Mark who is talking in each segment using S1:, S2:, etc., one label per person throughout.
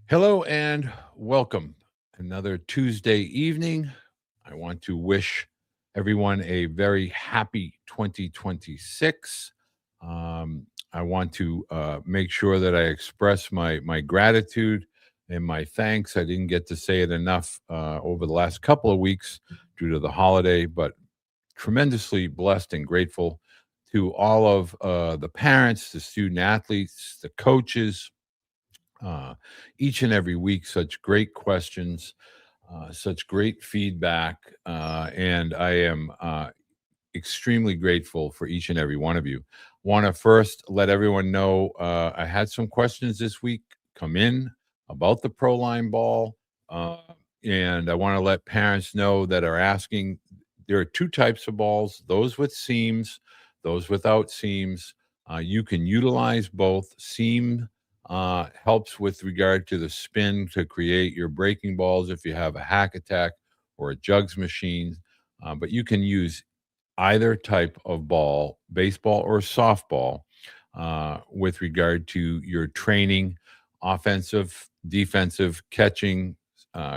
S1: Hello and welcome. Another Tuesday evening. I want to wish everyone a very happy 2026. I want to make sure that I express my gratitude and my thanks. I didn't get to say it enough over the last couple of weeks due to the holiday, but tremendously blessed and grateful to all of the parents, the student athletes, the coaches, uh, each and every week. Such great questions, such great feedback, and I am extremely grateful for each and every one of you. Want to first let everyone know I had some questions this week come in about the Pro Line ball, uh, and I want to let parents know that are asking. There are two types of balls: those with seams, those without seams. You can utilize both. Seam helps with regard to the spin to create your breaking balls if you have a hack attack or a jugs machine. But you can use either type of ball, baseball or softball, with regard to your training, offensive, defensive, catching,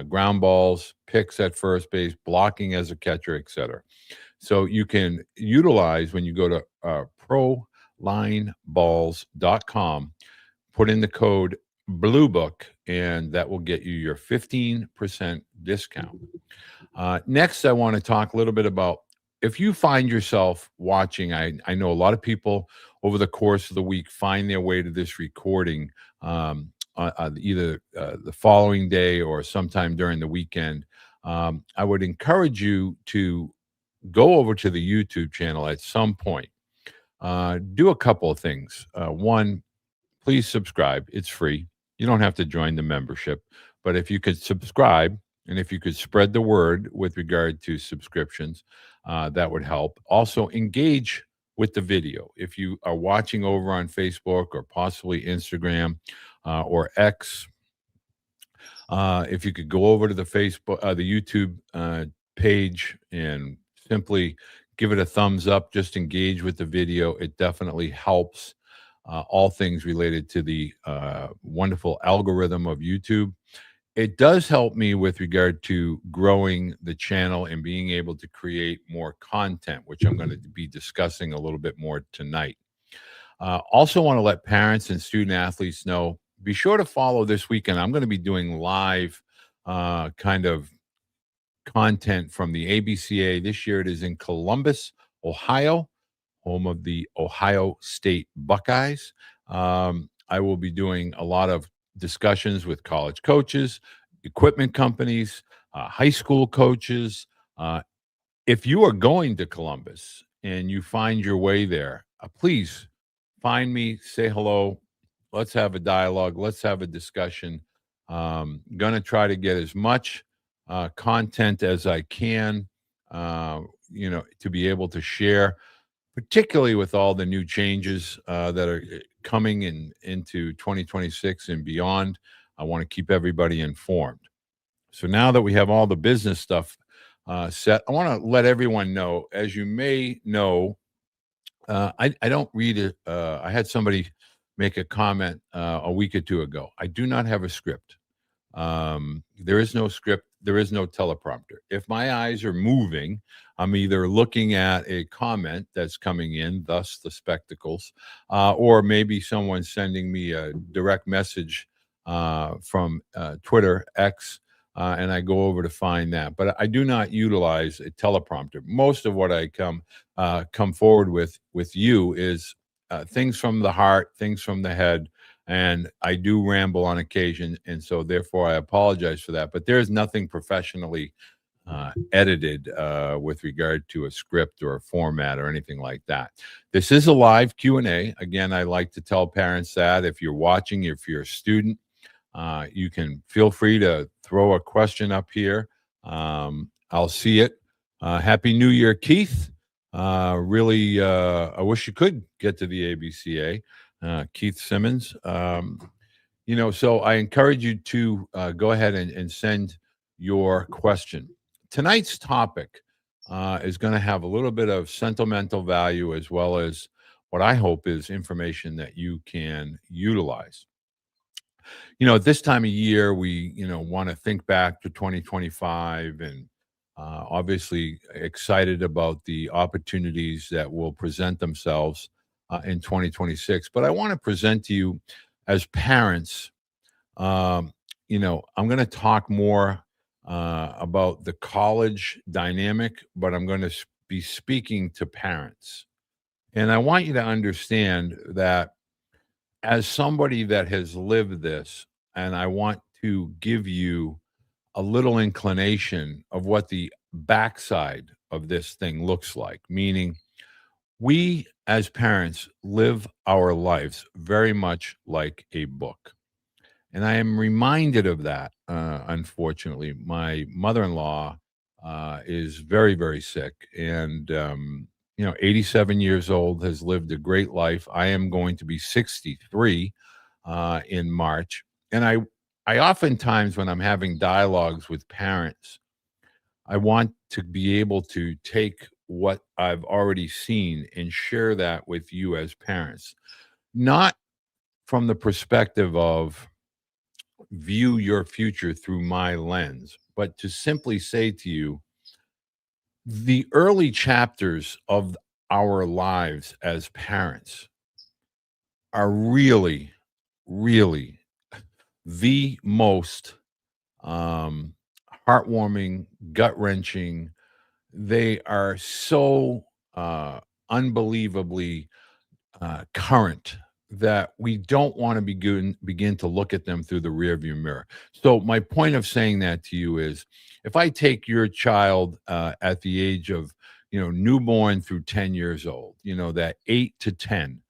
S1: ground balls, picks at first base, blocking as a catcher, etc. So you can utilize when you go to prolineballs.com, put in the code Blue Book, and that will get you your 15% discount. Next, I want to talk a little bit about if you find yourself watching. I know a lot of people over the course of the week find their way to this recording either the following day or sometime during the weekend. I would encourage you to go over to the YouTube channel at some point. Do a couple of things. One, please subscribe. It's free. You don't have to join the membership, but if you could subscribe and if you could spread the word with regard to subscriptions, that would help. Also, engage with the video. If you are watching over on Facebook or possibly Instagram or X, if you could go over to the the YouTube page and simply give it a thumbs up, just engage with the video. It definitely helps all things related to the wonderful algorithm of YouTube. It does help me with regard to growing the channel and being able to create more content, which I'm going to be discussing a little bit more tonight. Also, want to let parents and student athletes know be sure to follow this weekend. I'm going to be doing live kind of content from the ABCA. This year it is in Columbus, Ohio, home of the Ohio State Buckeyes. I will be doing a lot of discussions with college coaches, equipment companies, high school coaches. If you are going to Columbus and you find your way there, please find me, say hello. Let's have a dialogue. Let's have a discussion. Going to try to get as much content as I can, to be able to share, particularly with all the new changes that are coming into 2026 and beyond. I want to keep everybody informed. So now that we have all the business stuff set, I want to let everyone know, as you may know, I don't read it. I had somebody make a comment a week or two ago. I do not have a script. There is no script. There is no teleprompter. If my eyes are moving, I'm either looking at a comment that's coming in, thus the spectacles, or maybe someone sending me a direct message from Twitter, X, and I go over to find that. But I do not utilize a teleprompter. Most of what I come forward with you is things from the heart, things from the head, and I do ramble on occasion, and so therefore I apologize for that. But there's nothing professionally edited with regard to a script or a format or anything like that. This is a live Q&A. Again, I like to tell parents that if you're watching, if you're a student, you can feel free to throw a question up here. I'll see it. Happy New Year, Keith. Really, I wish you could get to the ABCA. Keith Simmons. So I encourage you to go ahead and send your question. Tonight's topic is going to have a little bit of sentimental value as well as what I hope is information that you can utilize. At this time of year, we, want to think back to 2025 and obviously excited about the opportunities that will present themselves in 2026. But I want to present to you as parents, um, I'm going to talk more about the college dynamic, but I'm going to be speaking to parents. And I want you to understand that as somebody that has lived this, and I want to give you a little inclination of what the backside of this thing looks like, meaning we as parents live our lives very much like a book. And I am reminded of that, unfortunately. My mother in law is very, very sick and, 87 years old, has lived a great life. I am going to be 63 in March. And I oftentimes, when I'm having dialogues with parents, I want to be able to take what I've already seen and share that with you as parents, not from the perspective of view your future through my lens, but to simply say to you, the early chapters of our lives as parents are really, really the most um, heartwarming, gut wrenching. They are so unbelievably current that we don't want to begin to look at them through the rearview mirror. So my point of saying that to you is, if I take your child at the age of newborn through 10 years old, that 8 to 10,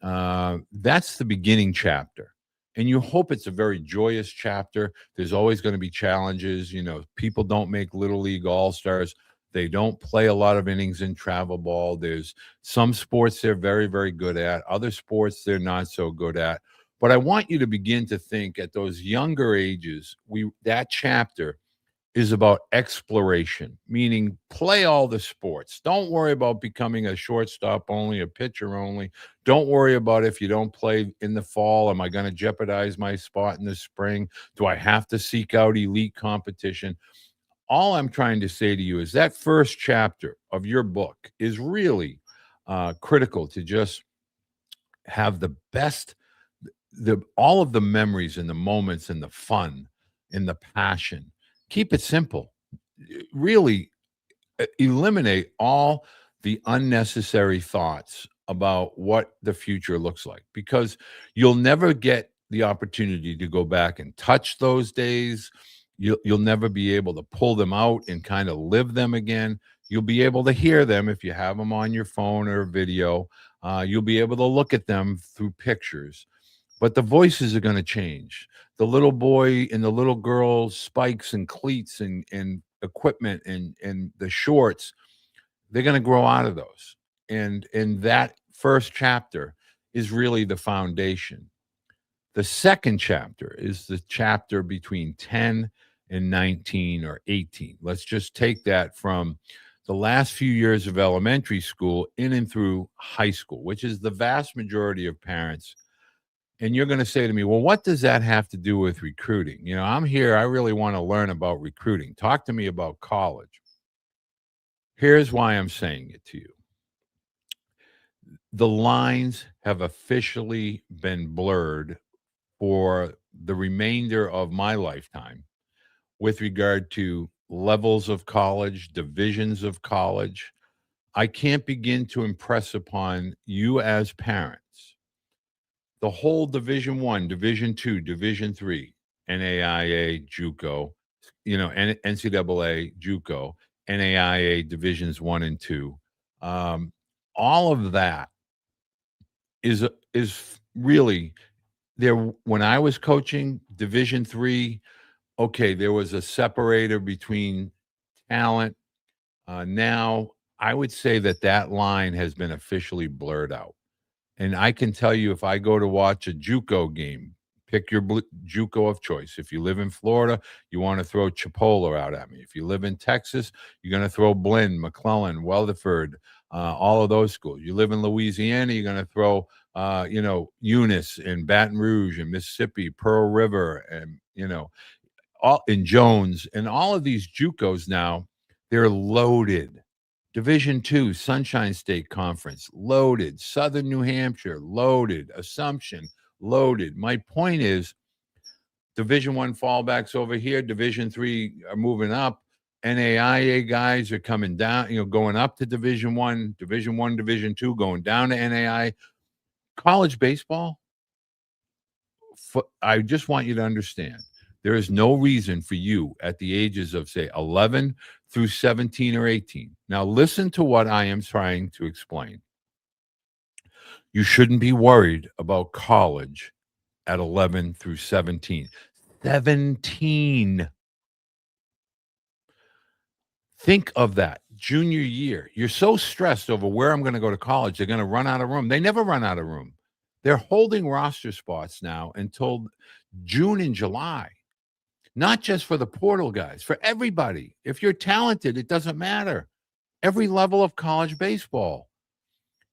S1: that's the beginning chapter. And you hope it's a very joyous chapter. There's always going to be challenges. People don't make little league all stars. They don't play a lot of innings in travel ball. There's some sports they're very, very good at, other sports they're not so good at. But I want you to begin to think at those younger ages, that chapter is about exploration, meaning play all the sports. Don't worry about becoming a shortstop only, a pitcher only. Don't worry about if you don't play in the fall. Am I going to jeopardize my spot in the spring? Do I have to seek out elite competition? All I'm trying to say to you is that first chapter of your book is really critical to just have the best, the all of the memories and the moments and the fun and the passion. Keep it simple. Really eliminate all the unnecessary thoughts about what the future looks like, because you'll never get the opportunity to go back and touch those days. You'll never be able to pull them out and kind of live them again. You'll be able to hear them if you have them on your phone or video. You'll be able to look at them through pictures, but the voices are going to change. The little boy and the little girl's spikes and cleats and equipment and the shorts, they're going to grow out of those. And that first chapter is really the foundation. The second chapter is the chapter between 10 and 19 or 18. Let's just take that from the last few years of elementary school in and through high school, which is the vast majority of parents. And you're going to say to me, well, what does that have to do with recruiting? I'm here. I really want to learn about recruiting. Talk to me about college. Here's why I'm saying it to you. The lines have officially been blurred for the remainder of my lifetime with regard to levels of college, divisions of college. I can't begin to impress upon you as parents the whole Division One, Division Two, Division Three, NAIA, JUCO, NCAA, JUCO, NAIA Divisions One and Two. All of that is really there. When I was coaching Division Three, okay, there was a separator between talent. Now, I would say that line has been officially blurred out. And I can tell you, if I go to watch a JUCO game, pick your JUCO of choice. If you live in Florida, you want to throw Chipola out at me. If you live in Texas, you're going to throw Blinn, McClellan, Weatherford, all of those schools. You live in Louisiana, you're going to throw Eunice and Baton Rouge and Mississippi, Pearl River, and all in Jones, and all of these JUCOs now, they're loaded. Division 2, Sunshine State Conference, loaded. Southern New Hampshire, loaded. Assumption, loaded. My point is, Division 1 fallbacks over here. Division 3 are moving up. NAIA guys are coming down, going up to Division 1, Division 1, Division 2, going down to NAIA. College baseball, I just want you to understand, there is no reason for you at the ages of, say, 11 through 17 or 18. Now, listen to what I am trying to explain. You shouldn't be worried about college at 11 through 17. 17. Think of that. Junior year. You're so stressed over where I'm going to go to college. They're going to run out of room. They never run out of room. They're holding roster spots now until June and July. Not just for the portal guys, for everybody. If you're talented, it doesn't matter. Every level of college baseball.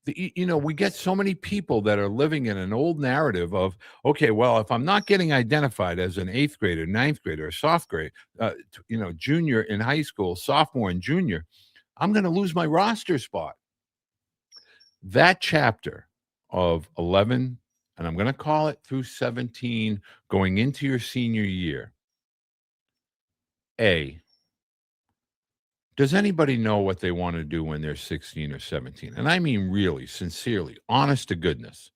S1: We get so many people that are living in an old narrative of, okay, well, if I'm not getting identified as an 8th grader, 9th grader, junior in high school, sophomore and junior, I'm going to lose my roster spot. That chapter of 11, and I'm going to call it through 17, going into your senior year. Does anybody know what they want to do when they're 16 or 17? And I mean really, sincerely, honest to goodness.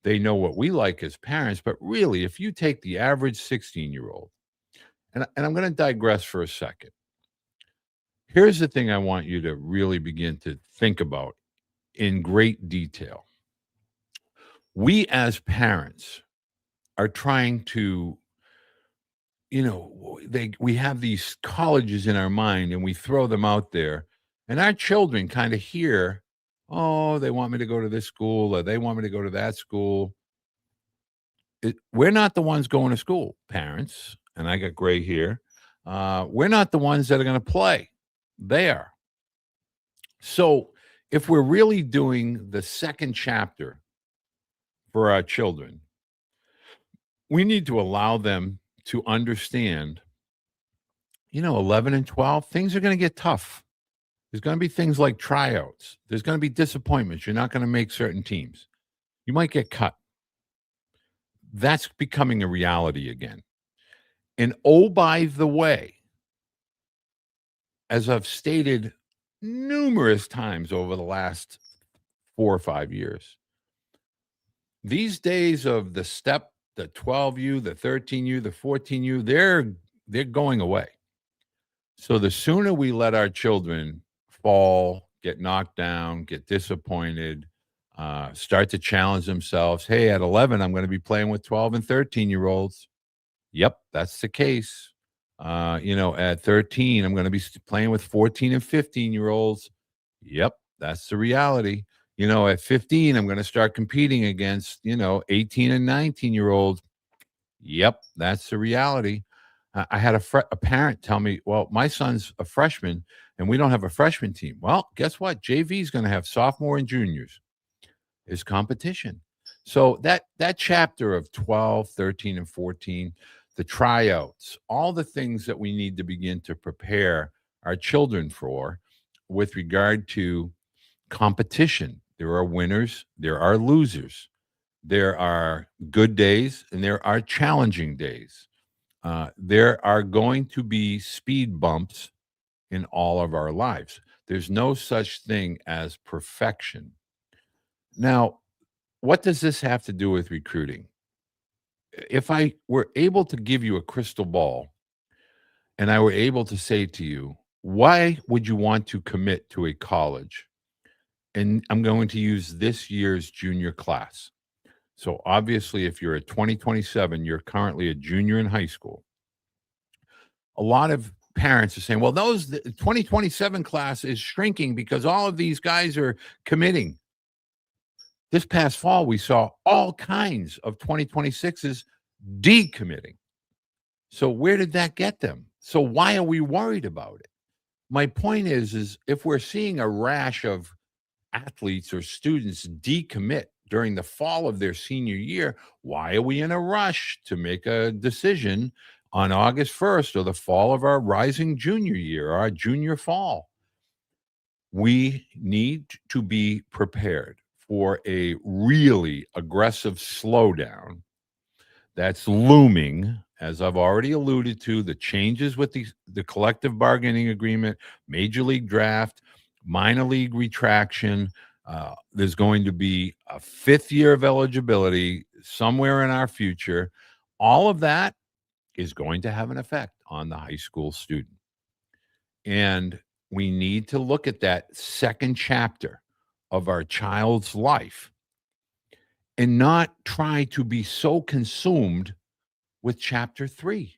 S1: They know what we like as parents, but really, if you take the average 16-year-old, and I'm going to digress for a second. Here's the thing I want you to really begin to think about in great detail. We as parents are trying to, we have these colleges in our mind and we throw them out there, and our children kind of hear, oh, they want me to go to this school or they want me to go to that school. We're not the ones going to school, parents, and I got gray here. We're not the ones that are going to play. They are. So if we're really doing the second chapter for our children, we need to allow them to understand, 11 and 12, things are going to get tough. There's going to be things like tryouts. There's going to be disappointments. You're not going to make certain teams. You might get cut. That's becoming a reality again. And oh, by the way, as I've stated numerous times over the last 4 or 5 years, these days of the 12U, the 13U, the 14U, they're going away. So the sooner we let our children fall, get knocked down, get disappointed, start to challenge themselves. Hey, at 11, I'm going to be playing with 12 and 13-year-olds. Yep, that's the case. At 13, I'm going to be playing with 14 and 15-year-olds. Yep, that's the reality. At 15, I'm going to start competing against, 18 and 19-year-olds. Yep, that's the reality. I had a parent tell me, well, my son's a freshman and we don't have a freshman team. Well, guess what? JV is going to have sophomore and juniors. Is competition. So that chapter of 12, 13, and 14, the tryouts, all the things that we need to begin to prepare our children for with regard to competition. There are winners, there are losers. There are good days and there are challenging days. There are going to be speed bumps in all of our lives. There's no such thing as perfection. Now, what does this have to do with recruiting? If I were able to give you a crystal ball and I were able to say to you, why would you want to commit to a college? And I'm going to use this year's junior class. So obviously, if you're at 2027, you're currently a junior in high school. A lot of parents are saying, well, the 2027 class is shrinking because all of these guys are committing. This past fall, we saw all kinds of 2026s decommitting. So where did that get them? So why are we worried about it? My point is if we're seeing a rash of athletes or students decommit during the fall of their senior year, why are we in a rush to make a decision on August 1st or the fall of our rising junior year, our junior fall? We need to be prepared for a really aggressive slowdown that's looming, as I've already alluded to, the changes with the collective bargaining agreement, major league draft, minor league retraction. There's going to be a fifth year of eligibility somewhere in our future. All of that is going to have an effect on the high school student. And we need to look at that second chapter of our child's life and not try to be so consumed with chapter 3,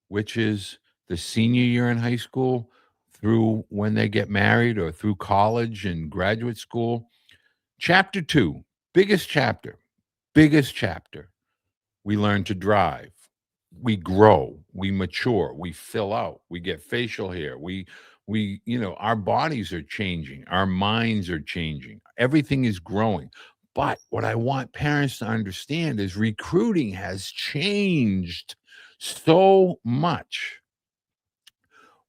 S1: which is the senior year in high school through when they get married or through college and graduate school. Chapter 2, biggest chapter. We learn to drive. We grow, we mature, we fill out, we get facial hair. Our bodies are changing, our minds are changing. Everything is growing. But what I want parents to understand is recruiting has changed so much.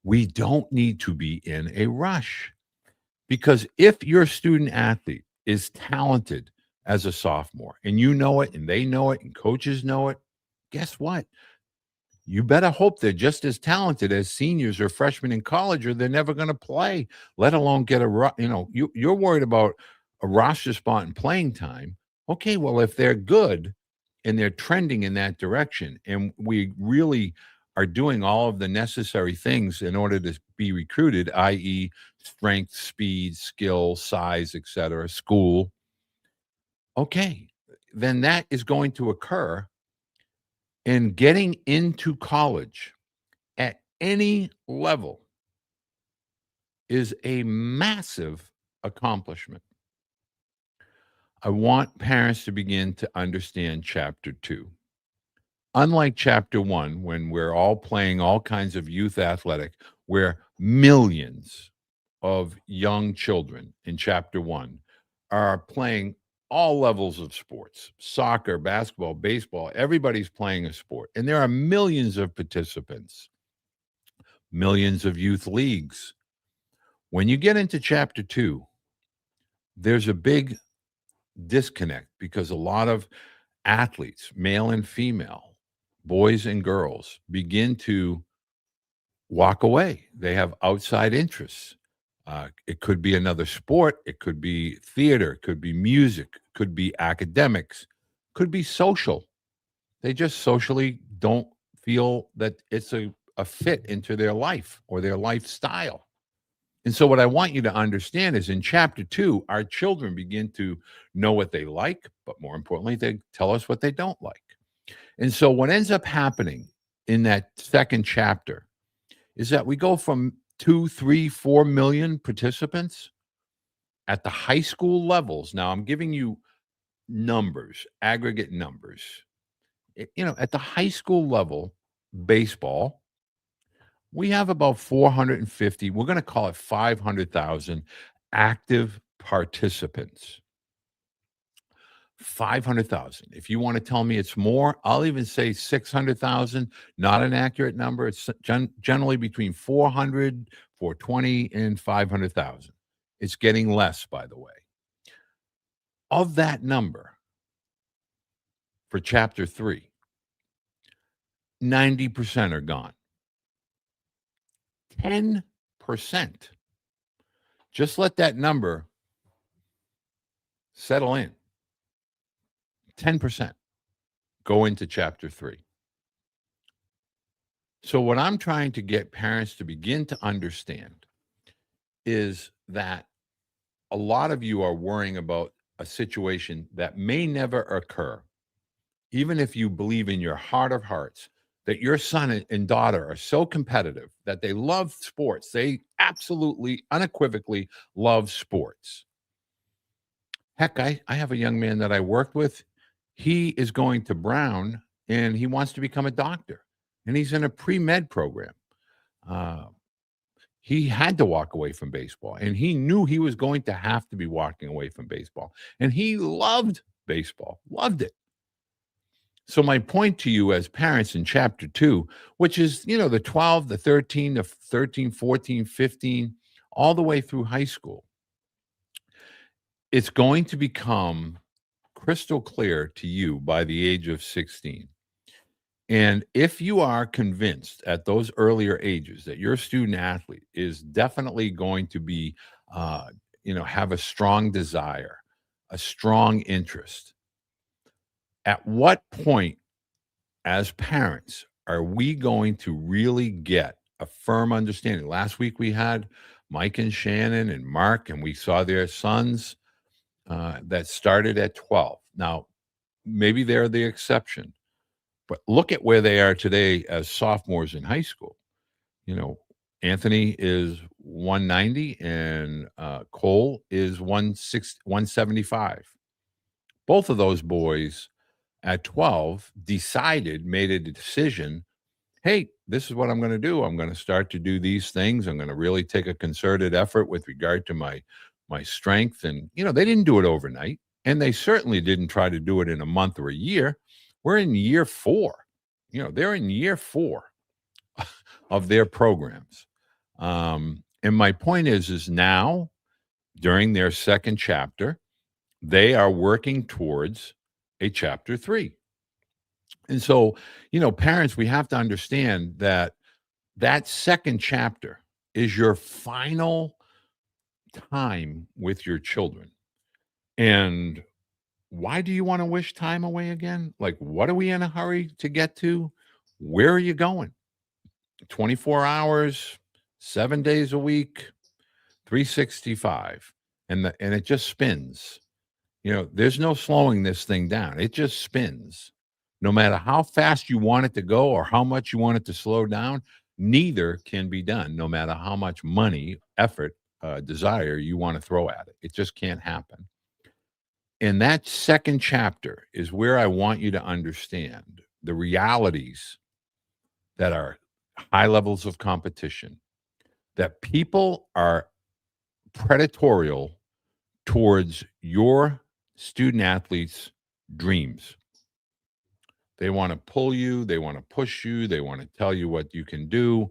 S1: We don't need to be in a rush, because if your student athlete is talented as a sophomore and you know it and they know it and coaches know it, guess what? You better hope they're just as talented as seniors or freshmen in college, or they're never going to play, let alone get you're worried about a roster spot and playing time. Okay, well, if they're good and they're trending in that direction, and we really are doing all of the necessary things in order to be recruited, i.e., strength, speed, skill, size, etc., school, okay, then that is going to occur. And getting into college at any level is a massive accomplishment. I want parents to begin to understand chapter 2. Unlike chapter 1, when we're all playing all kinds of youth athletic, where millions of young children in chapter 1 are playing all levels of sports, soccer, basketball, baseball, everybody's playing a sport. And there are millions of participants, millions of youth leagues. When you get into chapter 2, there's a big disconnect because a lot of athletes, male and female, boys and girls, begin to walk away. They have outside interests. It could be another sport. It could be theater. It could be music. It could be academics. It could be social. They just socially don't feel that it's a fit into their life or their lifestyle. And so what I want you to understand is in chapter 2, our children begin to know what they like, but more importantly, they tell us what they don't like. And so what ends up happening in that second chapter is that we go from 2, 3, 4 million participants at the high school levels. Now I'm giving you numbers, aggregate numbers. At the high school level, baseball, we have about 450, we're going to call it 500,000 active participants. 500,000. If you want to tell me it's more, I'll even say 600,000. Not an accurate number. It's generally between 400, 420, and 500,000. It's getting less, by the way. Of that number, for chapter 3, 90% are gone. 10%. Just let that number settle in. 10% go into chapter 3. So what I'm trying to get parents to begin to understand is that a lot of you are worrying about a situation that may never occur, even if you believe in your heart of hearts that your son and daughter are so competitive that they love sports. They absolutely, unequivocally love sports. Heck, I have a young man that I worked with. He is going to Brown and he wants to become a doctor, and he's in a pre-med program. He had to walk away from baseball, and he knew he was going to have to be walking away from baseball. And he loved baseball, loved it. So my point to you as parents in chapter 2, which is, the 12, the 13, the 13, 14, 15, all the way through high school, it's going to become crystal clear to you by the age of 16. And if you are convinced at those earlier ages that your student athlete is definitely going to be, have a strong desire, a strong interest, at what point as parents are we going to really get a firm understanding? Last week we had Mike and Shannon and Mark, and we saw their sons that started at 12. Now, maybe they're the exception. But look at where they are today as sophomores in high school. Anthony is 190 and Cole is 175. Both of those boys at 12 made a decision. Hey, this is what I'm going to do. I'm going to start to do these things. I'm going to really take a concerted effort with regard to my strength. And, they didn't do it overnight. And they certainly didn't try to do it in a month or a year. We're in year 4. They're in year 4 of their programs. And my point is now, during their second chapter, they are working towards a chapter 3. And so, parents, we have to understand that second chapter is your final time with your children. And why do you want to wish time away again? Like, what are we in a hurry to get to? Where are you going? 24 hours, 7 days a week, 365. And it just spins. There's no slowing this thing down. It just spins. No matter how fast you want it to go or how much you want it to slow down, neither can be done, no matter how much money, effort, desire you want to throw at it. It just can't happen. And that second chapter is where I want you to understand the realities that are high levels of competition, that people are predatorial towards your student athletes' dreams. They want to pull you. They want to push you. They want to tell you what you can do.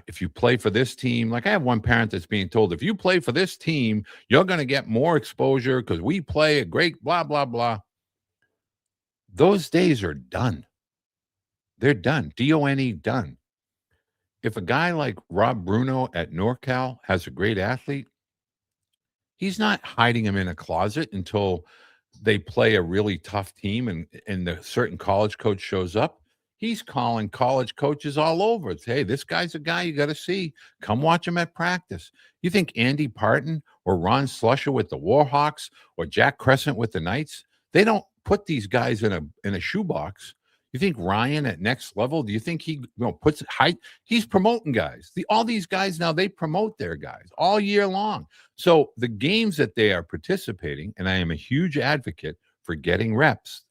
S1: If you play for this team, like I have one parent that's being told, if you play for this team, you're going to get more exposure because we play a great blah, blah, blah. Those days are done. They're done. D-O-N-E, done. If a guy like Rob Bruno at NorCal has a great athlete, he's not hiding him in a closet until they play a really tough team and the certain college coach shows up. He's calling college coaches all over. It's, hey, this guy's a guy you got to see. Come watch him at practice. You think Andy Parton or Ron Slusher with the Warhawks or Jack Crescent with the Knights, they don't put these guys in a shoebox. You think Ryan at Next Level, do you think he puts height? He's promoting guys. All these guys now, they promote their guys all year long. So the games that they are participating, and I am a huge advocate for getting reps.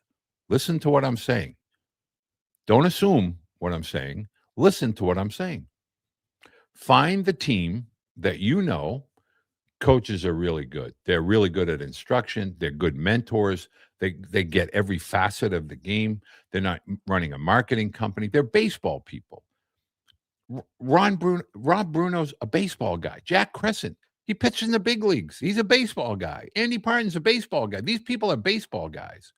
S1: Listen to what I'm saying. Don't assume what I'm saying. Listen to what I'm saying. Find the team that coaches are really good. They're really good at instruction. They're good mentors. They get every facet of the game. They're not running a marketing company. They're baseball people. Rob Bruno's a baseball guy. Jack Crescent, he pitched in the big leagues. He's a baseball guy. Andy Parton's a baseball guy. These people are baseball guys.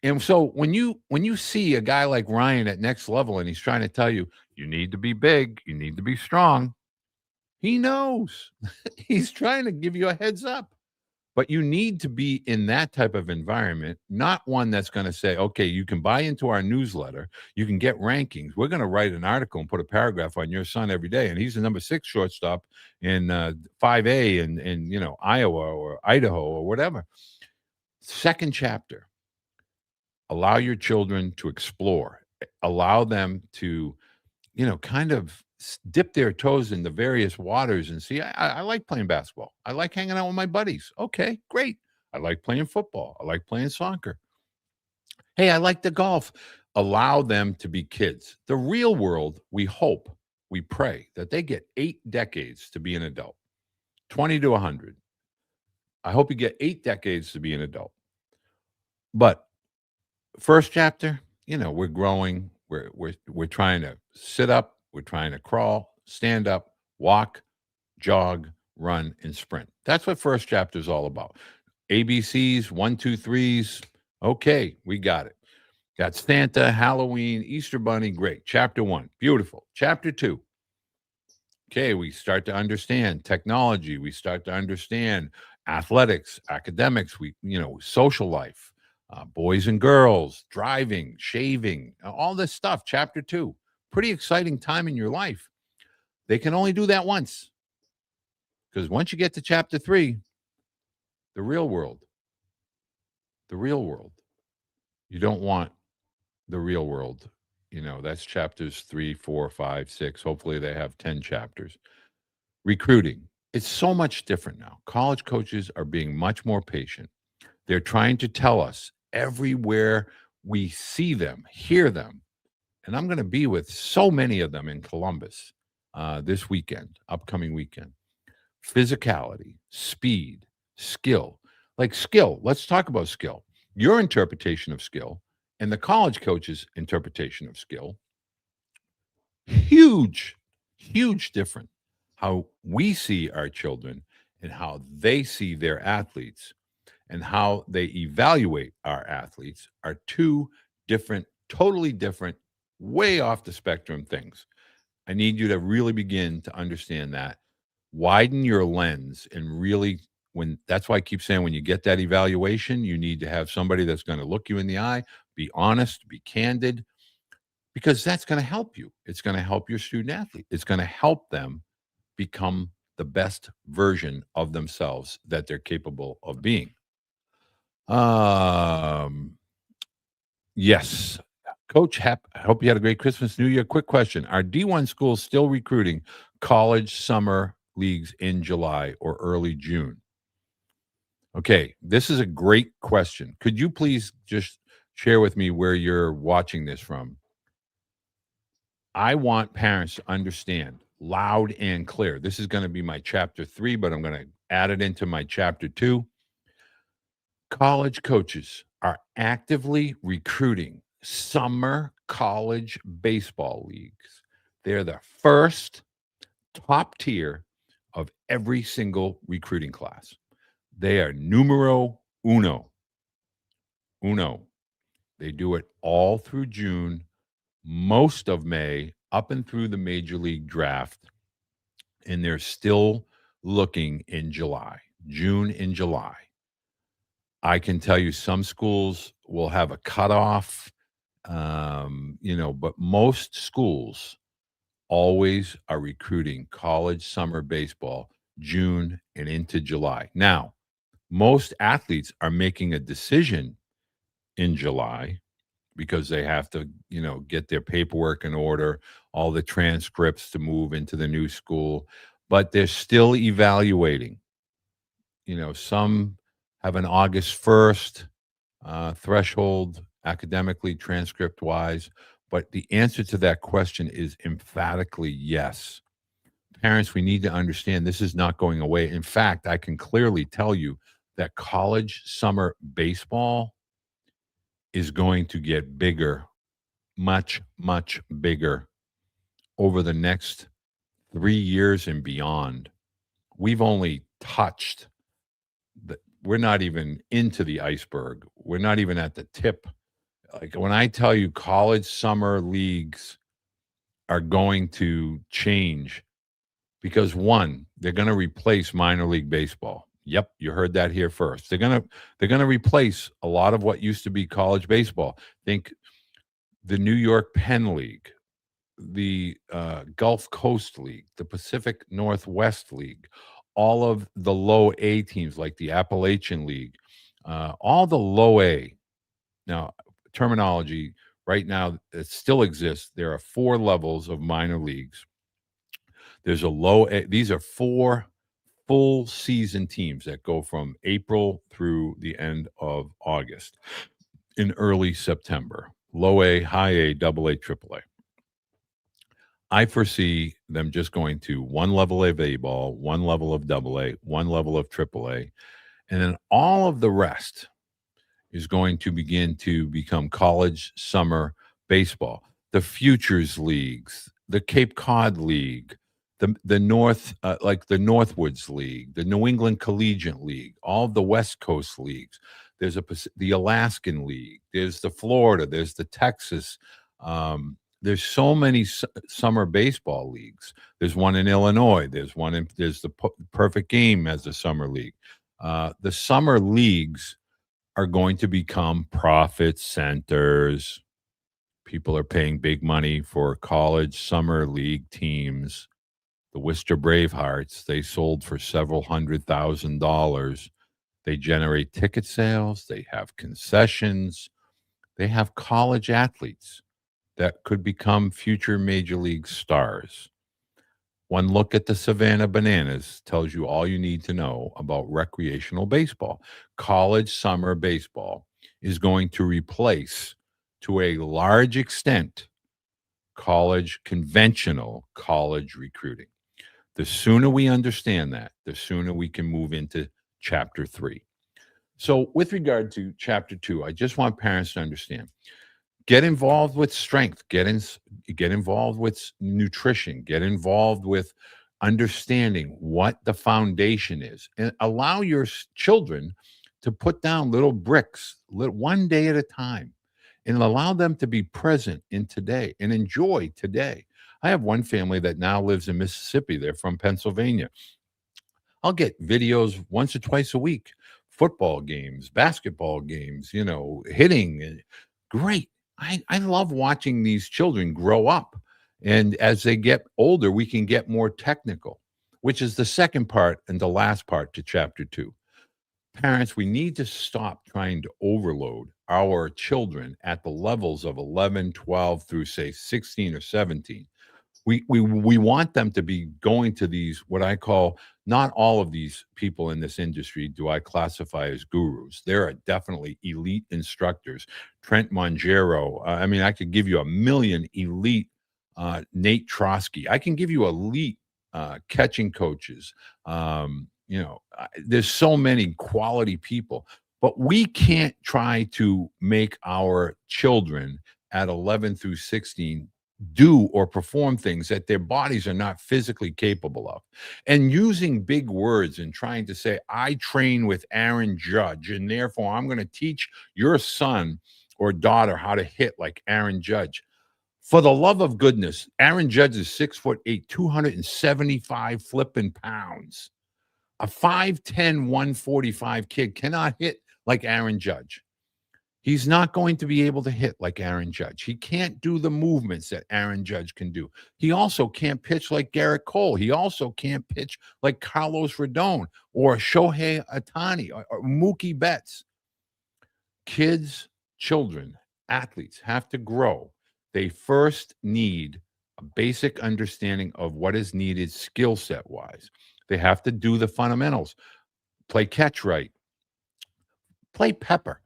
S1: And so when you see a guy like Ryan at Next Level and he's trying to tell you, you need to be big, you need to be strong, he knows. He's trying to give you a heads up. But you need to be in that type of environment, not one that's going to say, okay, you can buy into our newsletter. You can get rankings. We're going to write an article and put a paragraph on your son every day. And he's the number 6 shortstop in 5A in Iowa or Idaho or whatever. Second chapter, allow your children to explore. Allow them to, kind of dip their toes in the various waters and see, I like playing basketball. I like hanging out with my buddies. Okay, great. I like playing football. I like playing soccer. Hey, I like the golf. Allow them to be kids. The real world, we hope, we pray that they get 8 decades to be an adult, 20 to 100. I hope you get 8 decades to be an adult. But first chapter, we're growing. We're trying to sit up. We're trying to crawl, stand up, walk, jog, run, and sprint. That's what first chapter is all about. ABCs, 1, 2, 3s. Okay, we got it. Got Santa, Halloween, Easter Bunny. Great. Chapter 1, beautiful. Chapter 2. Okay, we start to understand technology. We start to understand athletics, academics. Social life, boys and girls, driving, shaving, all this stuff. Chapter 2, pretty exciting time in your life. They can only do that once, because once you get to chapter 3, the real world, you don't want the real world. That's chapters 3, 4, 5, 6. Hopefully they have 10 chapters. Recruiting. It's so much different now. College coaches are being much more patient. They're trying to tell us everywhere we see them, hear them. And I'm going to be with so many of them in Columbus this weekend, upcoming weekend. Physicality, speed, skill. Like skill, let's talk about skill. Your interpretation of skill and the college coach's interpretation of skill, huge, huge difference. How we see our children and how they see their athletes and how they evaluate our athletes are two different, totally different, way off the spectrum things. I need you to really begin to understand that. Widen your lens and really, that's why I keep saying when you get that evaluation, you need to have somebody that's going to look you in the eye, be honest, be candid, because that's going to help you. It's going to help your student athlete. It's going to help them become the best version of themselves that they're capable of being. Yes. Coach Hep, I hope you had a great Christmas, New Year. Quick question. Are D1 schools still recruiting college summer leagues in July or early June? Okay, this is a great question. Could you please just share with me where you're watching this from? I want parents to understand loud and clear. This is going to be my chapter 3, but I'm going to add it into my chapter 2. College coaches are actively recruiting summer college baseball leagues. They're the first top tier of every single recruiting class. They are numero uno. They do it all through June, most of May, up and through the major league draft, and they're still looking in July, June and July. I can tell you some schools will have a cutoff, but most schools always are recruiting college summer baseball June and into July. Now, most athletes are making a decision in July because they have to, get their paperwork in order, all the transcripts to move into the new school, but they're still evaluating. Some have an August 1st threshold academically, transcript wise, but the answer to that question is emphatically yes. Parents, we need to understand this is not going away. In fact, I can clearly tell you that college summer baseball is going to get bigger, much, much bigger over the next 3 years and beyond. We've only touched we're not even into the iceberg. We're not even at the tip. Like when I tell you college summer leagues are going to change because one, they're going to replace minor league baseball. Yep, you heard that here first. They're going to replace a lot of what used to be college baseball. Think the New York Penn League, the Gulf Coast League, the Pacific Northwest League, all of the low A teams like the Appalachian League, all the low A. Now, terminology right now, it still exists. There are 4 levels of minor leagues. There's a low A. These are 4 full season teams that go from April through the end of August in early September. Low A, high A, double A, triple A. I foresee them just going to one level of A ball, one level of double A, one level of triple A, and then all of the rest is going to begin to become college summer baseball, the futures leagues, the Cape Cod League, the North like the Northwoods League, the New England Collegiate League, all of the West Coast leagues. There's the Alaskan League. There's the Florida. There's the Texas. There's so many summer baseball leagues. There's one in Illinois. There's the Perfect Game as a summer league. The summer leagues are going to become profit centers. People are paying big money for college summer league teams. The Worcester Bravehearts, they sold for several $100,000. They generate ticket sales, they have concessions, they have college athletes that could become future major league stars. One look at the Savannah Bananas tells you all you need to know about recreational baseball. College summer baseball is going to replace, to a large extent, conventional college recruiting. The sooner we understand that, the sooner we can move into chapter 3. So, with regard to chapter 2, I just want parents to understand, get involved with strength, get involved with nutrition, get involved with understanding what the foundation is, and allow your children to put down little bricks, one day at a time, and allow them to be present in today and enjoy today. I have one family that now lives in Mississippi. They're from Pennsylvania. I'll get videos once or twice a week, football games, basketball games, hitting. Great. I love watching these children grow up. And as they get older, we can get more technical, which is the second part and the last part to chapter 2. Parents, we need to stop trying to overload our children at the levels of 11, 12 through, say, 16 or 17. We want them to be going to these, what I call, not all of these people in this industry do I classify as gurus. There are definitely elite instructors. Trent Mongero, I could give you a million elite, Nate Trotsky. I can give you elite catching coaches. There's so many quality people, but we can't try to make our children at 11 through 16 do or perform things that their bodies are not physically capable of. And using big words and trying to say, I train with Aaron Judge, and therefore I'm going to teach your son or daughter how to hit like Aaron Judge. For the love of goodness, Aaron Judge is 6'8", 275 flipping pounds. A 5'10", 145 kid cannot hit like Aaron Judge. He's not going to be able to hit like Aaron Judge. He can't do the movements that Aaron Judge can do. He also can't pitch like Garrett Cole. He also can't pitch like Carlos Rodon or Shohei Ohtani or Mookie Betts. Children, athletes have to grow. They first need a basic understanding of what is needed skill set wise. They have to do the fundamentals, play catch right, play pepper.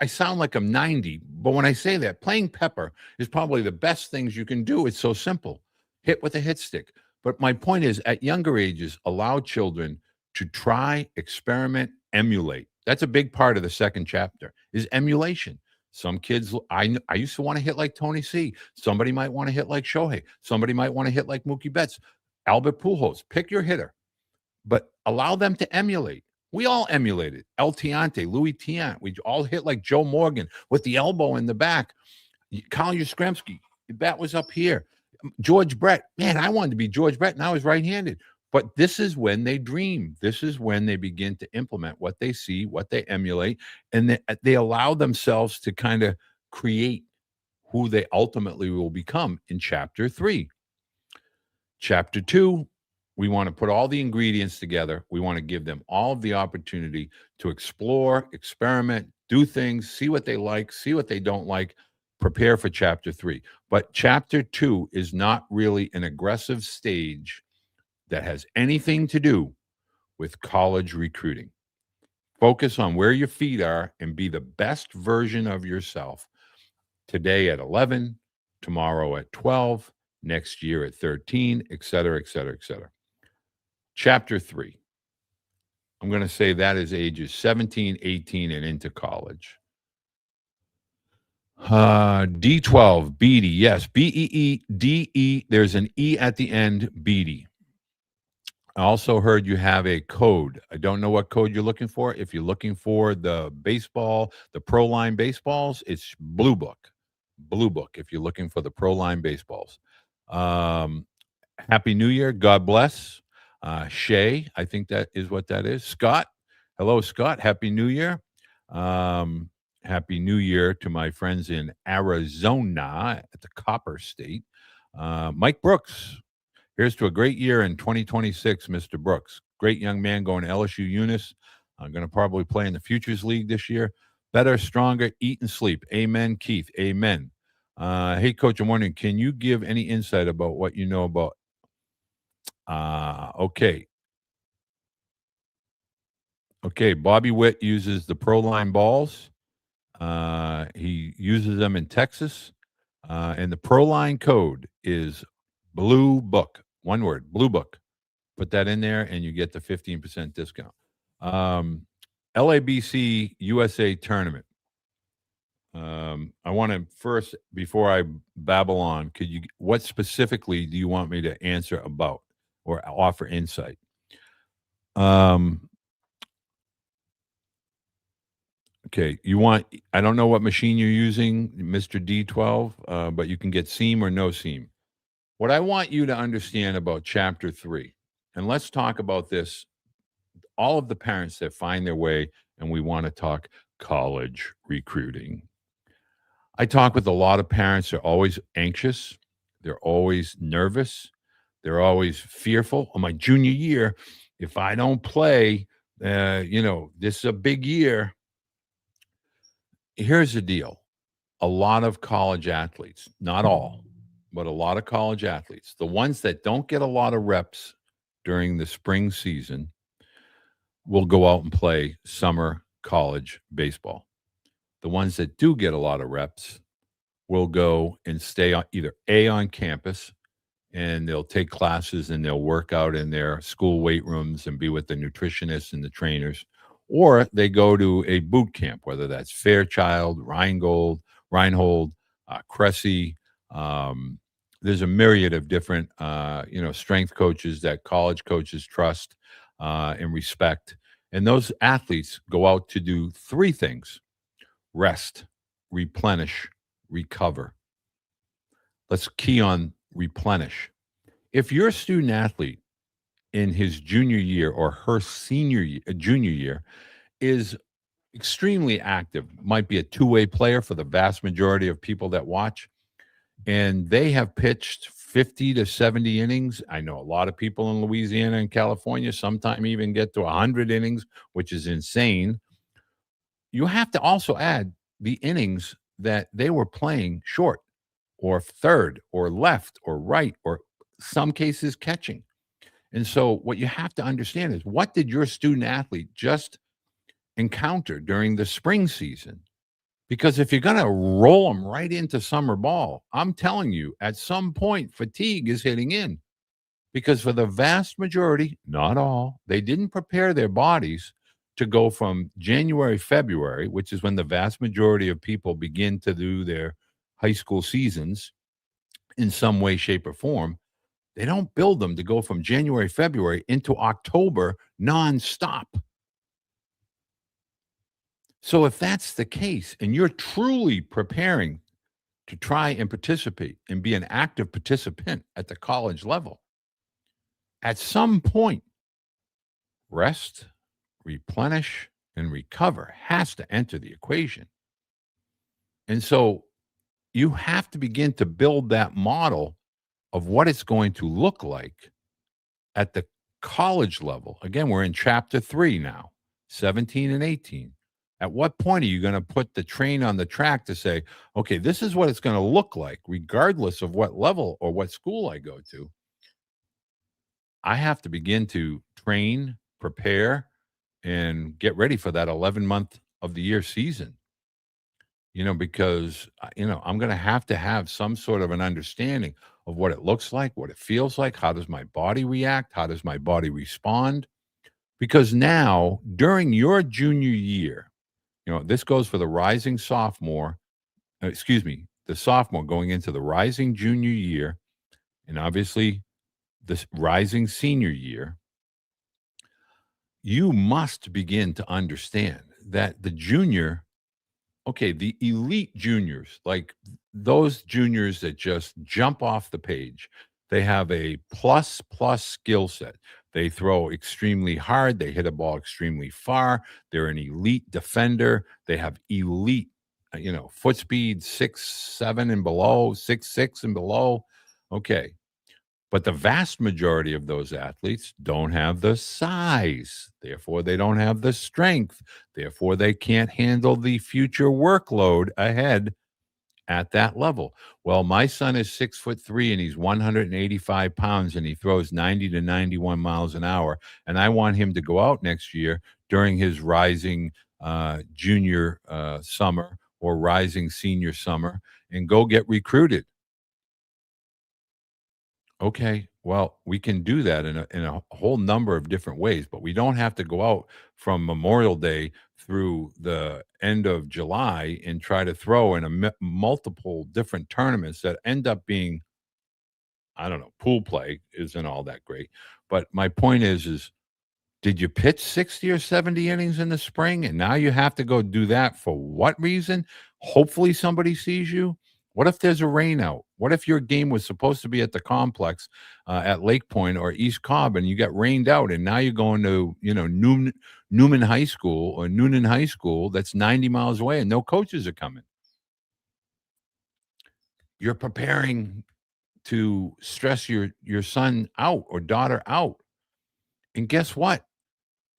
S1: I sound like I'm 90, but when I say that, playing pepper is probably the best things you can do. It's so simple. Hit with a hit stick. But my point is, at younger ages, allow children to try, experiment, emulate. That's a big part of the second chapter, is emulation. Some kids, I used to want to hit like Tony C. Somebody might want to hit like Shohei. Somebody might want to hit like Mookie Betts. Albert Pujols. Pick your hitter, but allow them to emulate. We all emulated El Tiante, Louis Tiant. We all hit like Joe Morgan with the elbow in the back. Kyle Yastrzemski, the bat was up here. George Brett, man, I wanted to be George Brett, and I was right-handed. But this is when they dream. This is when they begin to implement what they see, what they emulate, and they allow themselves to kind of create who they ultimately will become in chapter 3. Chapter 2, we want to put all the ingredients together. We want to give them all of the opportunity to explore, experiment, do things, see what they like, see what they don't like, prepare for chapter 3. But chapter 2 is not really an aggressive stage that has anything to do with college recruiting. Focus on where your feet are and be the best version of yourself today at 11, tomorrow at 12, next year at 13, et cetera, et cetera, et cetera. Chapter 3. I'm going to say that is ages 17, 18, and into college. D12, Beede. Yes, Beede. There's an E at the end, Beede. I also heard you have a code. I don't know what code you're looking for. If you're looking for the baseball, the Pro Line baseballs, it's Blue Book. Blue Book, if you're looking for the Pro Line baseballs. Happy New Year. God bless. Shay, I think that is what that is. Scott. Hello, Scott. Happy New Year. Happy New Year to my friends in Arizona at the Copper State. Mike Brooks. Here's to a great year in 2026, Mr. Brooks. Great young man going to LSU Eunice. I'm going to probably play in the Futures League this year. Better, stronger, eat and sleep. Amen, Keith. Amen. Hey, Coach, I'm wondering, can you give any insight about what you know about? Okay. Okay, Bobby Witt uses the Pro Line balls. He uses them in Texas. And the Pro Line code is Blue Book. One word, Blue Book. Put that in there and you get the 15% discount. LABC USA tournament. I want to first, before I babble on, what specifically do you want me to answer about or offer insight? Okay, I don't know what machine you're using, Mr. D12, but you can get seam or no seam. What I want you to understand about Chapter 3, and let's talk about this, all of the parents that find their way, and we want to talk college recruiting. I talk with a lot of parents. They're always anxious. They're always nervous. They're always fearful. On my junior year, if I don't play, this is a big year. Here's the deal. A lot of college athletes, not all, but a lot of college athletes, the ones that don't get a lot of reps during the spring season, will go out and play summer college baseball. The ones that do get a lot of reps will go and stay either on campus, and they'll take classes and they'll work out in their school weight rooms and be with the nutritionists and the trainers, or they go to a boot camp, whether that's Fairchild, Reinhold, Cressy. There's a myriad of different, strength coaches that college coaches trust and respect. And those athletes go out to do three things: rest, replenish, recover. Let's key on replenish. If you're a student athlete in his junior year or her junior year is extremely active, might be a two-way player for the vast majority of people that watch, and they have pitched 50 to 70 innings. I know a lot of people in Louisiana and California sometimes even get to 100 innings, which is insane. You have to also add the innings that they were playing short or third or left or right, or some cases catching. And so what you have to understand is, what did your student athlete just encounter during the spring season? Because if you're going to roll them right into summer ball, I'm telling you, at some point, fatigue is hitting in. Because for the vast majority, not all, they didn't prepare their bodies to go from January, February, which is when the vast majority of people begin to do their high school seasons in some way, shape, or form. They don't build them to go from January, February into October nonstop. So if that's the case, and you're truly preparing to try and participate and be an active participant at the college level, at some point, rest, replenish, and recover has to enter the equation. And so you have to begin to build that model of what it's going to look like at the college level. Again, we're in Chapter 3 now, 17 and 18. At what point are you going to put the train on the track to say, okay, this is what it's going to look like, regardless of what level or what school I go to? I have to begin to train, prepare, and get ready for that 11-month of the year season. because, I'm going to have some sort of an understanding of what it looks like, what it feels like. How does my body react? How does my body respond? Because now, during your junior year, this goes for the rising sophomore, excuse me, the sophomore going into the rising junior year, and obviously this rising senior year, you must begin to understand that the junior, okay, the elite juniors, like those juniors that just jump off the page, they have a plus skill set. They throw extremely hard, they hit a ball extremely far, they're an elite defender, they have elite, foot speed 6'7" and below, 6'6" and below. Okay. But the vast majority of those athletes don't have the size. Therefore, they don't have the strength. Therefore, they can't handle the future workload ahead at that level. Well, my son is 6'3" and he's 185 pounds and he throws 90 to 91 miles an hour. And I want him to go out next year during his rising junior summer or rising senior summer and go get recruited. Okay, well, we can do that in a whole number of different ways, but we don't have to go out from Memorial Day through the end of July and try to throw in multiple different tournaments that end up being, I don't know, pool play isn't all that great. But my point is did you pitch 60 or 70 innings in the spring and now you have to go do that for what reason? Hopefully somebody sees you. What if there's a rain out? What if your game was supposed to be at the complex at Lake Point or East Cobb and you got rained out and now you're going to, Newman High School or Noonan High School that's 90 miles away and no coaches are coming. You're preparing to stress your son out or daughter out. And guess what?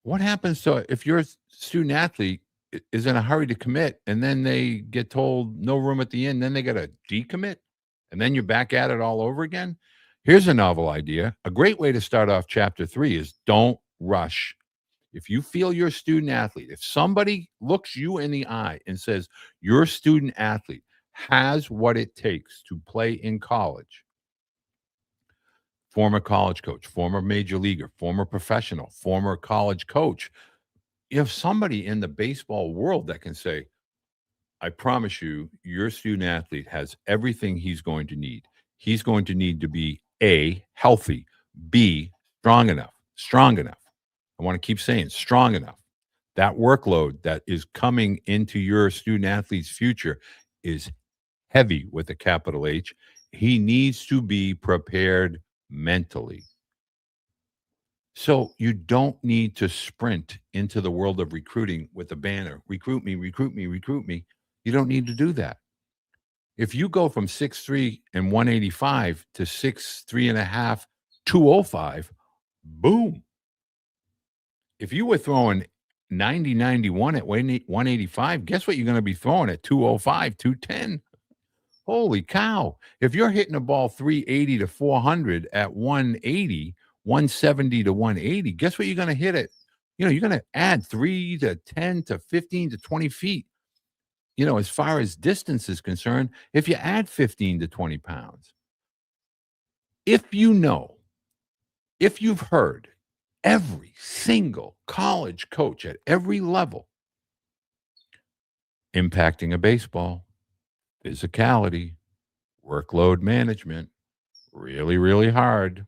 S1: What happens to if your student athlete is in a hurry to commit and then they get told no room at the inn, then they got to decommit and then you're back at it all over again? Here's a novel idea. A great way to start off chapter 3 is don't rush. If you feel your student athlete, if somebody looks you in the eye and says your student athlete has what it takes to play in college, former college coach, former major leaguer, former professional, former college coach, you have somebody in the baseball world that can say, I promise you, your student athlete has everything he's going to need. He's going to need to be A, healthy, B, strong enough, strong enough. I want to keep saying strong enough. That workload that is coming into your student athlete's future is heavy with a capital H. He needs to be prepared mentally. So you don't need to sprint into the world of recruiting with a banner, recruit me, recruit me, recruit me. You don't need to do that. If you go from 6'3" and 185 to 6'3 and a half, 205, boom. If you were throwing 90, 91 at 185, guess what you're going to be throwing at 205, 210? Holy cow. If you're hitting a ball 380 to 400 at 180, 170 to 180, guess what you're going to hit it? You're going to add 3 to 10 to 15 to 20 feet. As far as distance is concerned, if you add 15 to 20 pounds, if you've heard every single college coach at every level impacting a baseball, physicality, workload management, really, really hard,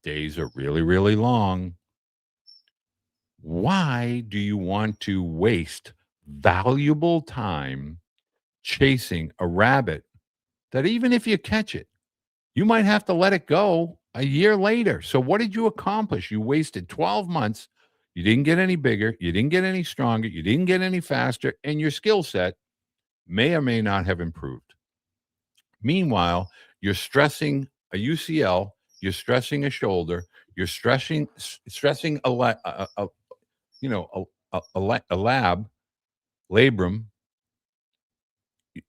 S1: days are really, really long. Why do you want to waste valuable time chasing a rabbit that even if you catch it, you might have to let it go a year later? So what did you accomplish? You wasted 12 months. You didn't get any bigger. You didn't get any stronger. You didn't get any faster. And your skill set may or may not have improved. Meanwhile, you're stressing a UCL, you're stressing a shoulder, you're stressing a lab, labrum.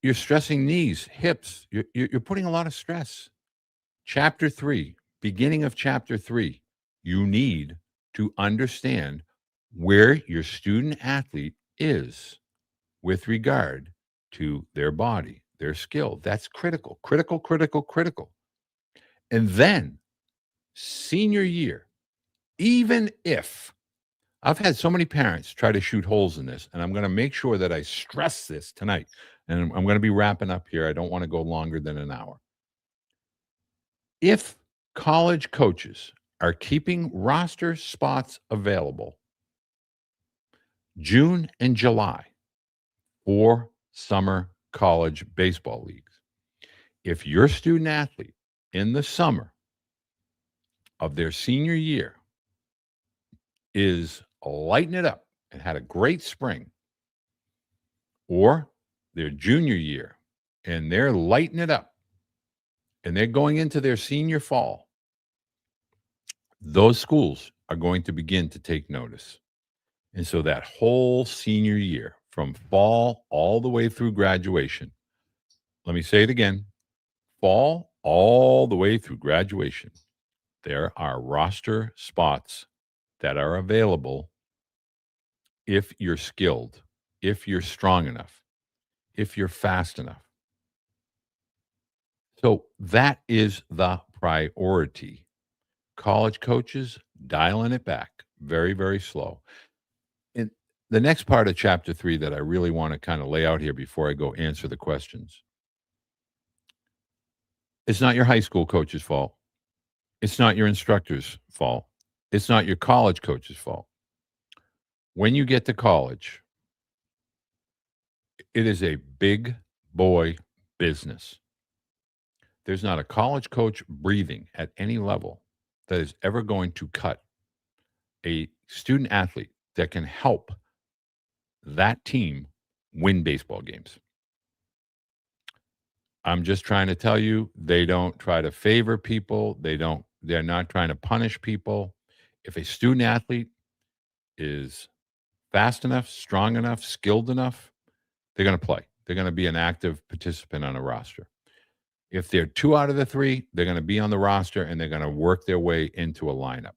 S1: You're stressing knees, hips. You're putting a lot of stress. Chapter 3, beginning of chapter 3, you need to understand where your student athlete is with regard to their body, their skill. That's critical, critical, critical, critical. And then senior year, even if I've had so many parents try to shoot holes in this, and I'm going to make sure that I stress this tonight. And I'm going to be wrapping up here. I don't want to go longer than an hour. If college coaches are keeping roster spots available June and July for summer college baseball leagues, if your student athlete in the summer of their senior year is lighting it up and had a great spring, or their junior year and they're lighting it up and they're going into their senior fall, those schools are going to begin to take notice. And so that whole senior year, from fall all the way through graduation, let me say it again, fall all the way through graduation, there are roster spots that are available if you're skilled, if you're strong enough, if you're fast enough. So that is the priority. College coaches dialing it back very, very slow. And the next part of chapter 3 that I really want to kind of lay out here before I go answer the questions. It's not your high school coach's fault. It's not your instructor's fault. It's not your college coach's fault. When you get to college, it is a big boy business. There's not a college coach breathing at any level that is ever going to cut a student athlete that can help that team win baseball games. I'm just trying to tell you, they don't try to favor people. They're not trying to punish people. If a student athlete is fast enough, strong enough, skilled enough, they're going to play. They're going to be an active participant on a roster. If they're 2 out of the 3, they're going to be on the roster and they're going to work their way into a lineup.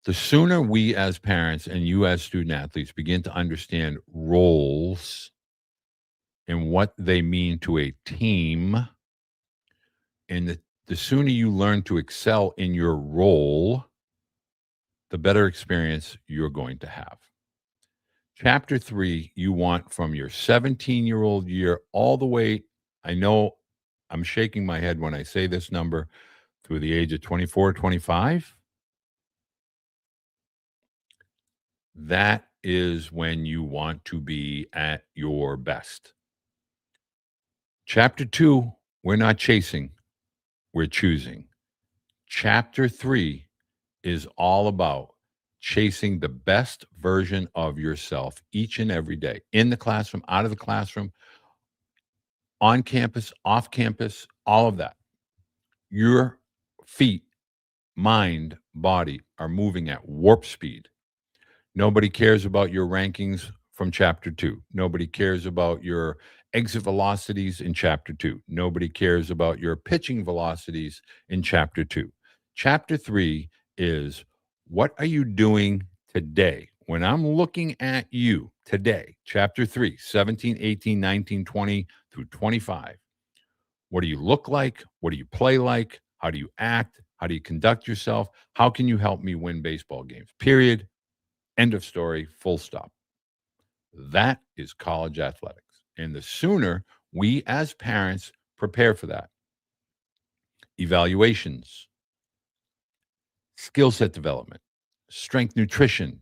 S1: The sooner we as parents and you as student athletes begin to understand roles and what they mean to a team, and the sooner you learn to excel in your role, the better experience you're going to have. Chapter 3, you want from your 17-year-old year all the way, I know I'm shaking my head when I say this number, through the age of 24, 25. That is when you want to be at your best. Chapter 2, we're not chasing, we're choosing. Chapter 3 is all about chasing the best version of yourself each and every day, in the classroom, out of the classroom, on campus, off campus, all of that. Your feet, mind, body are moving at warp speed. Nobody cares about your rankings from chapter 2. Nobody cares about your exit velocities in chapter 2. Nobody cares about your pitching velocities in chapter 2. Chapter 3 is, what are you doing today? When I'm looking at you today, chapter 3, 17, 18, 19, 20 through 25, what do you look like? What do you play like? How do you act? How do you conduct yourself? How can you help me win baseball games? Period. End of story, full stop. That is college athletics. And the sooner we as parents prepare for that, evaluations, skill set development, strength nutrition,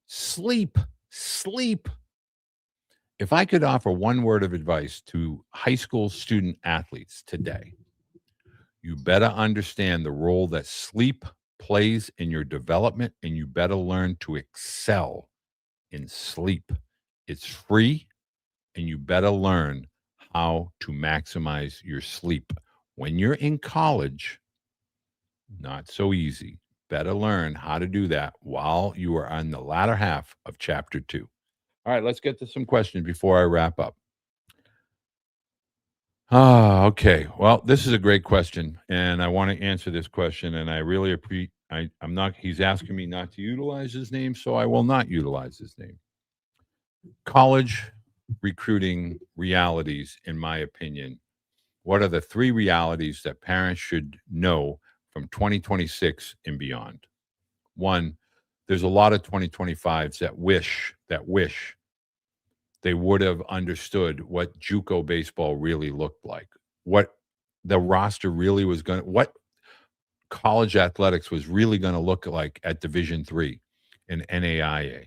S1: sleep. If I could offer one word of advice to high school student athletes today, you better understand the role that sleep plays in your development, and you better learn to excel in sleep. It's free, and you better learn how to maximize your sleep. When you're in college, not so easy. Better learn how to do that while you are on the latter half of chapter 2. All right, let's get to some questions before I wrap up. Okay. Well, this is a great question, and I want to answer this question, and I really appreciate. I'm not. He's asking me not to utilize his name, so I will not utilize his name. College recruiting realities, in my opinion. What are the 3 realities that parents should know from 2026 and beyond? One, there's a lot of 2025s that wish they would have understood what JUCO baseball really looked like, what the roster really was going to, what college athletics was really going to look like at Division 3 and NAIA.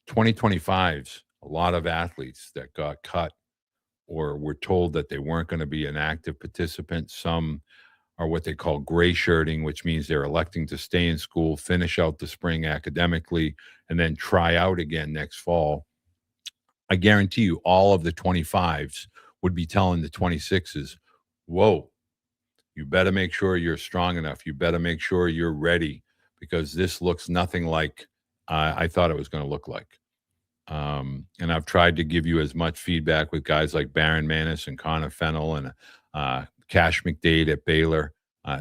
S1: 2025s, a lot of athletes that got cut or were told that they weren't going to be an active participant. Some are what they call gray shirting, which means they're electing to stay in school, finish out the spring academically, and then try out again next fall. I guarantee you all of the 25s would be telling the 26s, whoa, you better make sure you're strong enough. You better make sure you're ready because this looks nothing like I thought it was going to look like. And I've tried to give you as much feedback with guys like Baron Manis and Connor Fennell and Cash McDade at Baylor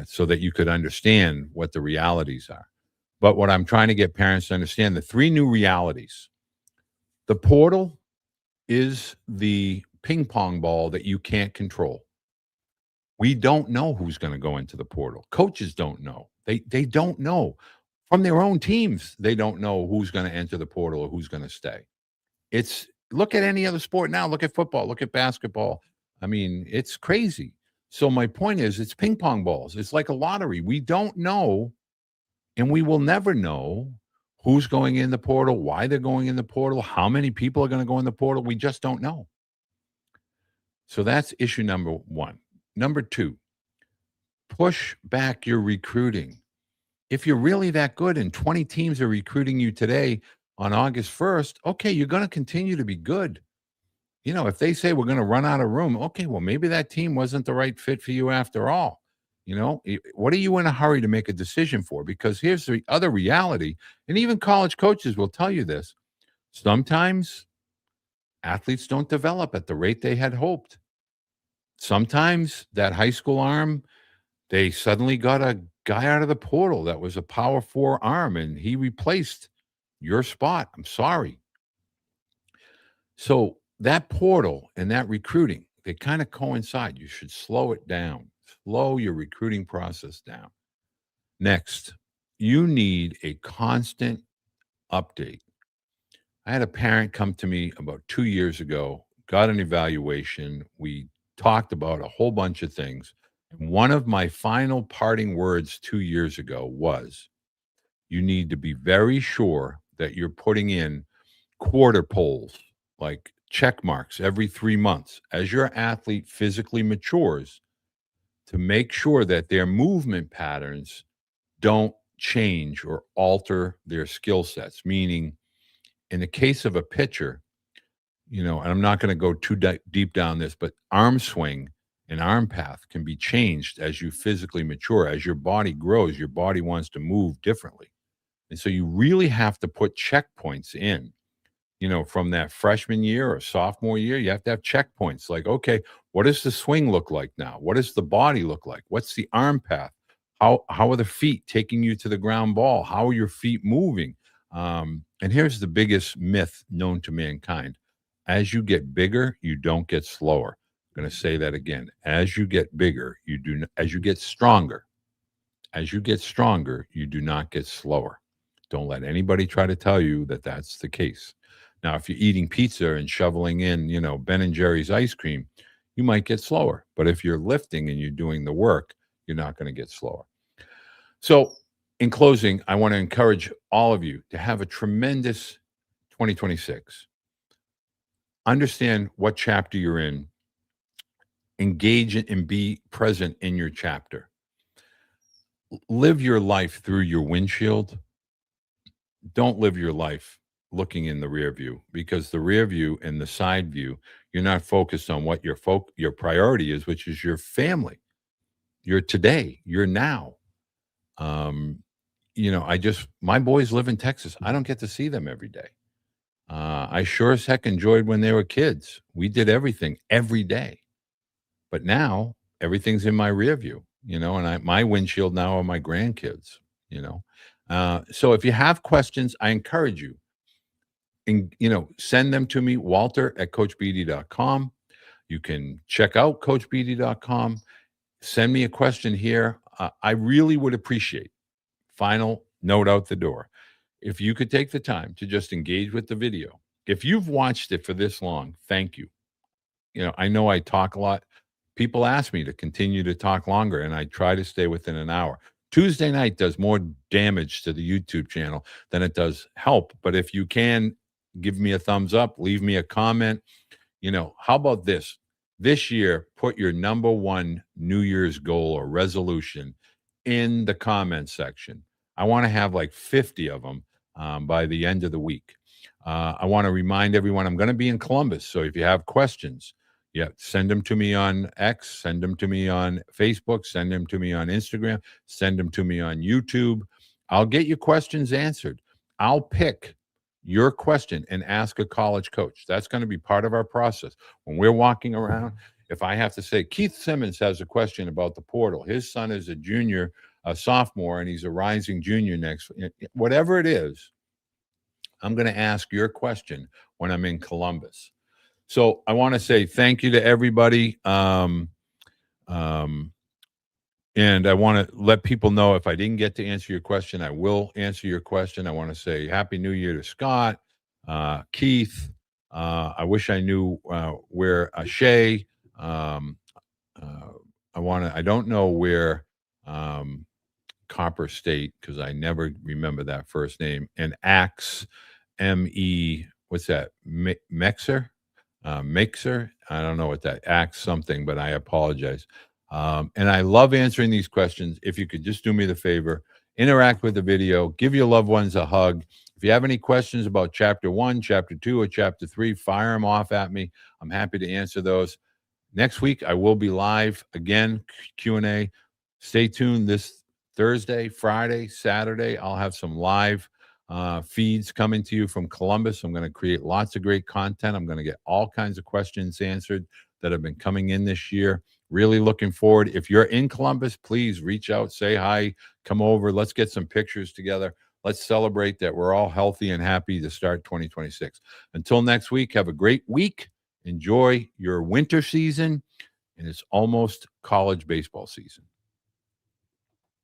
S1: so that you could understand what the realities are. But what I'm trying to get parents to understand, the 3 new realities. The portal is the ping pong ball that you can't control. We don't know who's going to go into the portal. Coaches don't know. They don't know. From their own teams, they don't know who's going to enter the portal or who's going to stay. It's look at any other sport now. Look at football. Look at basketball. I mean, it's crazy. So my point is, it's ping pong balls. It's like a lottery. We don't know, and we will never know who's going in the portal, why they're going in the portal, how many people are going to go in the portal. We just don't know. So that's issue number 1. Number 2, push back your recruiting. If you're really that good and 20 teams are recruiting you today on August 1st, okay, you're going to continue to be good. You know, if they say we're going to run out of room, okay, well, maybe that team wasn't the right fit for you after all. You know, what are you in a hurry to make a decision for? Because here's the other reality, and even college coaches will tell you this. Sometimes athletes don't develop at the rate they had hoped. Sometimes that high school arm, they suddenly got a guy out of the portal that was a power 4 arm, and he replaced your spot. I'm sorry. So that portal and that recruiting, they kind of coincide. You should slow it down, slow your recruiting process down. Next, you need a constant update. I had a parent come to me about 2 years ago, got an evaluation. We talked about a whole bunch of things. And one of my final parting words 2 years ago was, you need to be very sure that you're putting in quarter polls, like check marks every 3 months as your athlete physically matures to make sure that their movement patterns don't change or alter their skill sets. Meaning, in the case of a pitcher, you know, and I'm not going to go too deep down this, but arm swing and arm path can be changed as you physically mature. As your body grows, your body wants to move differently. And so you really have to put checkpoints in, you know, from that freshman year or sophomore year. You have to have checkpoints like, okay, what does the swing look like now? What does the body look like? What's the arm path? How are the feet taking you to the ground ball? How are your feet moving? And here's the biggest myth known to mankind. As you get bigger, you don't get slower. I'm going to say that again. As you get bigger, you do not, as you get stronger, you do not get slower. Don't let anybody try to tell you that that's the case. Now, if you're eating pizza and shoveling in, you know, Ben and Jerry's ice cream, you might get slower. But if you're lifting and you're doing the work, you're not going to get slower. So, in closing, I want to encourage all of you to have a tremendous 2026. Understand what chapter you're in, engage and be present in your chapter. Live your life through your windshield. Don't live your life looking in the rear view, because the rear view and the side view, you're not focused on what your priority is, which is your family, your today, your now. You know, my boys live in Texas. I don't get to see them every day. I sure as heck enjoyed when they were kids. We did everything every day. But now everything's in my rear view, you know, and my windshield now are my grandkids, you know. So if you have questions, I encourage you, and, send them to me, walter@coachbeede.com. You can check out coachbeede.com. Send me a question here. I really would appreciate, final note out the door, if you could take the time to just engage with the video. If you've watched it for this long, thank you. I know I talk a lot. People ask me to continue to talk longer, and I try to stay within an hour. Tuesday night does more damage to the YouTube channel than it does help. But if you can give me a thumbs up, leave me a comment. How about this? This year, put your number one New Year's goal or resolution in the comment section. I want to have like 50 of them by the end of the week. I want to remind everyone I'm going to be in Columbus. So if you have questions, send them to me on X, send them to me on Facebook, send them to me on Instagram, send them to me on YouTube. I'll get your questions answered. I'll pick your question and ask a college coach. That's going to be part of our process. When we're walking around, if I have to say, Keith Simmons has a question about the portal. His son is a junior, a sophomore, and he's a rising junior next. Whatever it is, I'm going to ask your question when I'm in Columbus. So I want to say thank you to everybody. And I want to let people know if I didn't get to answer your question, I will answer your question. I want to say Happy New Year to Scott, Keith. I wish I knew where Shay. I don't know where Copper State, because I never remember that first name. And Axe, M-E, what's that? Mexer? Mixer? I don't know what that, Axe something, but I apologize. And I love answering these questions. If you could just do me the favor, interact with the video, give your loved ones a hug. If you have any questions about chapter 1, chapter 2, or chapter 3, fire them off at me. I'm happy to answer those. Next week, I will be live again, Q&A. Stay tuned this Thursday, Friday, Saturday. I'll have some live feeds coming to you from Columbus. I'm going to create lots of great content. I'm going to get all kinds of questions answered that have been coming in this year. Really looking forward. If you're in Columbus, please reach out, say hi, come over. Let's get some pictures together. Let's celebrate that we're all healthy and happy to start 2026. Until next week, have a great week. Enjoy your winter season, and it's almost college baseball season.